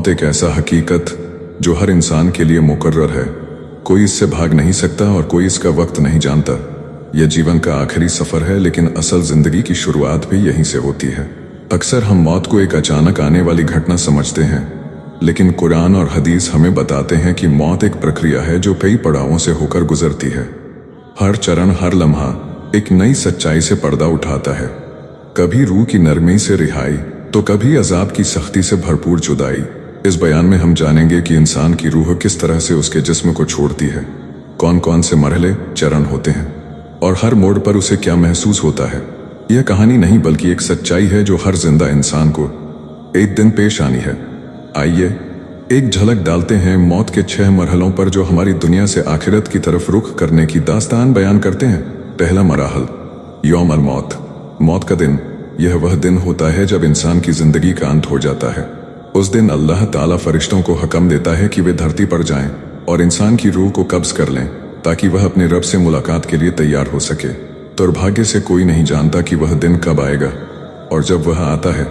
मौत एक ऐसा हकीकत जो हर इंसान के लिए मुकर्रर है। कोई इससे भाग नहीं सकता और कोई इसका वक्त नहीं जानता। यह जीवन का आखिरी सफ़र है, लेकिन असल ज़िंदगी की शुरुआत भी यहीं से होती है। अक्सर हम मौत को एक अचानक आने वाली घटना समझते हैं, लेकिन कुरान और हदीस हमें बताते हैं कि मौत एक प्रक्रिया है जो कई पड़ावों से होकर गुजरती है। हर चरण, हर लम्हा एक नई सच्चाई से पर्दा उठाता है। कभी रूह की नरमी से रिहाई, तो कभी अजाब की सख्ती से भरपूर जुदाई। इस बयान में हम जानेंगे कि इंसान की रूह किस तरह से उसके जिस्म को छोड़ती है, कौन कौन से मरहले, चरण होते हैं और हर मोड़ पर उसे क्या महसूस होता है। यह कहानी नहीं बल्कि एक सच्चाई है जो हर जिंदा इंसान को एक दिन पेश आनी है। आइए एक झलक डालते हैं मौत के 6 मरहलों पर जो हमारी दुनिया से आखिरत की तरफ रुख करने की दास्तान बयान करते हैं। पहला मराहल, यौम अल मौत, मौत का दिन। यह वह दिन होता है जब इंसान की जिंदगी का अंत हो जाता है। उस दिन अल्लाह ताला फरिश्तों को हुक्म देता है कि वे धरती पर जाएं और इंसान की रूह को कब्ज कर लें, ताकि वह अपने रब से मुलाकात के लिए तैयार हो सके। दुर्भाग्य से कोई नहीं जानता कि वह दिन कब आएगा, और जब वह आता है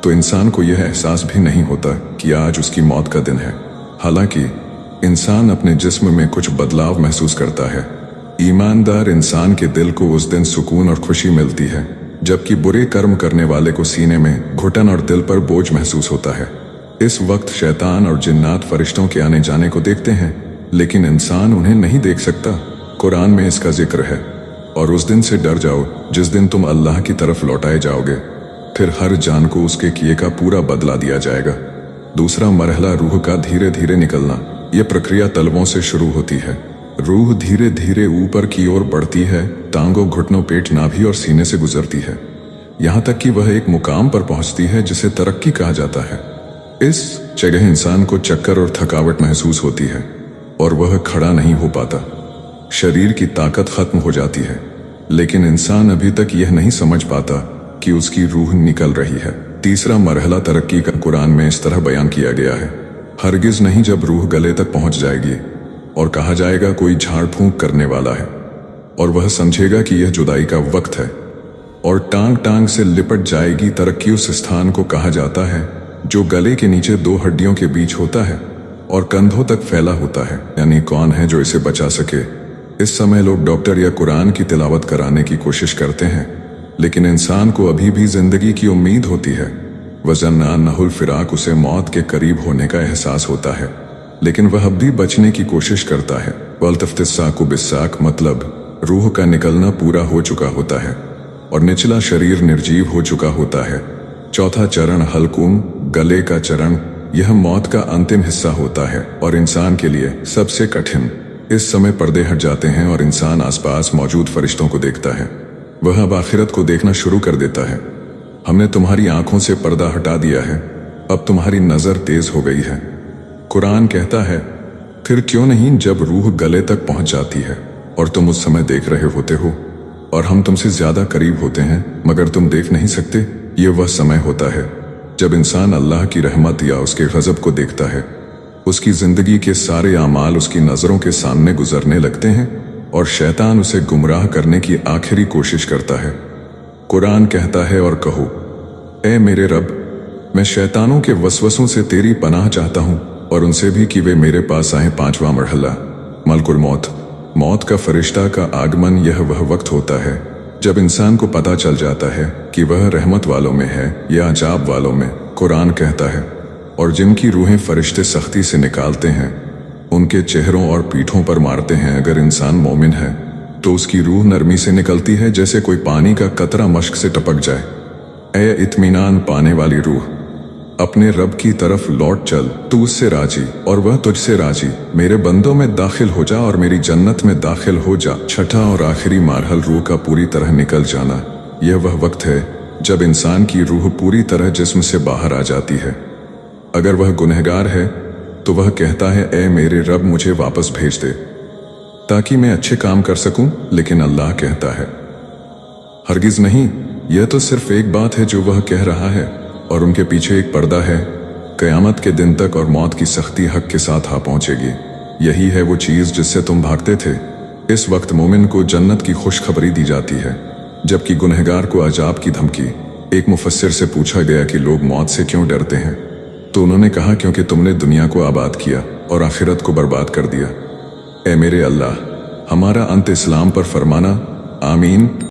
तो इंसान को यह एहसास भी नहीं होता कि आज उसकी मौत का दिन है। हालांकि इंसान अपने जिस्म में कुछ बदलाव महसूस करता है। ईमानदार इंसान के दिल को उस दिन सुकून और खुशी मिलती है, जबकि बुरे कर्म करने वाले को सीने में घुटन और दिल पर बोझ महसूस होता है। इस वक्त शैतान और जिन्नात फरिश्तों के आने जाने को देखते हैं, लेकिन इंसान उन्हें नहीं देख सकता। कुरान में इसका जिक्र है, और उस दिन से डर जाओ जिस दिन तुम अल्लाह की तरफ लौटाए जाओगे, फिर हर जान को उसके किए का पूरा बदला दिया जाएगा। दूसरा मरहला, रूह का धीरे धीरे निकलना। यह प्रक्रिया तलवों से शुरू होती है। रूह धीरे धीरे ऊपर की ओर बढ़ती है, टांगों, घुटनों, पेट, नाभि और सीने से गुजरती है, यहाँ तक कि वह एक मुकाम पर पहुंचती है जिसे तरक्की कहा जाता है। इस जगह इंसान को चक्कर और थकावट महसूस होती है और वह खड़ा नहीं हो पाता। शरीर की ताकत खत्म हो जाती है, लेकिन इंसान अभी तक यह नहीं समझ पाता कि उसकी रूह निकल रही है। तीसरा मरहला, तरक्की का। कुरान में इस तरह बयान किया गया है, हरगिज नहीं जब रूह गले तक पहुंच जाएगी और कहा जाएगा कोई झाड़ फूंक करने वाला है, और वह समझेगा कि यह जुदाई का वक्त है और टांग टांग से लिपट जाएगी। तरक्की उस स्थान को कहा जाता है जो गले के नीचे 2 हड्डियों के बीच होता है और कंधों तक फैला होता है। यानी कौन है जो इसे बचा सके। इस समय लोग डॉक्टर या कुरान की तिलावत कराने की कोशिश करते हैं, लेकिन इंसान को अभी भी जिंदगी की उम्मीद होती है। वज़न्ना अन्नहुल फिराक, उसे मौत के करीब होने का एहसास होता है, लेकिन वह अब भी बचने की कोशिश करता है। वल्तफ्तिस्साकु बिस्साक, मतलब रूह का निकलना पूरा हो चुका होता है और निचला शरीर निर्जीव हो चुका होता है। चौथा चरण, हलकुम, गले का चरण। यह मौत का अंतिम हिस्सा होता है और इंसान के लिए सबसे कठिन। इस समय पर्दे हट जाते हैं और इंसान आसपास मौजूद फरिश्तों को देखता है। वह अब आखिरत को देखना शुरू कर देता है। हमने तुम्हारी आंखों से पर्दा हटा दिया है, अब तुम्हारी नजर तेज हो गई है। कुरान कहता है, फिर क्यों नहीं जब रूह गले तक पहुंच जाती है और तुम उस समय देख रहे होते हो और हम तुमसे ज्यादा करीब होते हैं मगर तुम देख नहीं सकते। यह वह समय होता है जब इंसान अल्लाह की रहमत या उसके गजब को देखता है। उसकी जिंदगी के सारे आमाल उसकी नजरों के सामने गुजरने लगते हैं और शैतान उसे गुमराह करने की आखिरी कोशिश करता है। कुरान कहता है, और कहो, ए मेरे रब, मैं शैतानों के वसवसों से तेरी पनाह चाहता हूँ और उनसे भी कि वे मेरे पास आए। 5वां मरहला, मलकुल मौत, मौत का फरिश्ता का आगमन। यह वह वक्त होता है जब इंसान को पता चल जाता है कि वह रहमत वालों में है या अजाब वालों में। कुरान कहता है, और जिनकी रूहें फरिश्ते सख्ती से निकालते हैं उनके चेहरों और पीठों पर मारते हैं। अगर इंसान मोमिन है तो उसकी रूह नरमी से निकलती है, जैसे कोई पानी का कतरा मश्क से टपक जाए। ऐ इत्मीनान पाने वाली रूह, अपने रब की तरफ लौट चल, तू उससे राजी और वह तुझसे राजी। मेरे बंदों में दाखिल हो जा और मेरी जन्नत में दाखिल हो जा। छठा और आखिरी मरहल, रूह का पूरी तरह निकल जाना। यह वह वक्त है जब इंसान की रूह पूरी तरह जिस्म से बाहर आ जाती है। अगर वह गुनहगार है तो वह कहता है, ए मेरे रब, मुझे वापस भेज दे ताकि मैं अच्छे काम कर सकूं। लेकिन अल्लाह कहता है, हरगिज नहीं, यह तो सिर्फ एक बात है जो वह कह रहा है और उनके पीछे एक पर्दा है। क़यामत के दिन तक और मौत की सख्ती हक के साथ आ पहुंचेगी। यही है वो चीज़ जिससे तुम भागते थे। इस वक्त मोमिन को जन्नत की खुशखबरी दी जाती है, जबकि गुनहगार को अजाब की धमकी। एक मुफस्सिर से पूछा गया कि लोग मौत से क्यों डरते हैं, तो उन्होंने कहा, क्योंकि तुमने दुनिया को आबाद किया और आखिरत को बर्बाद कर दिया। ए मेरे अल्लाह, हमारा अंत इस्लाम पर फरमाना, आमीन।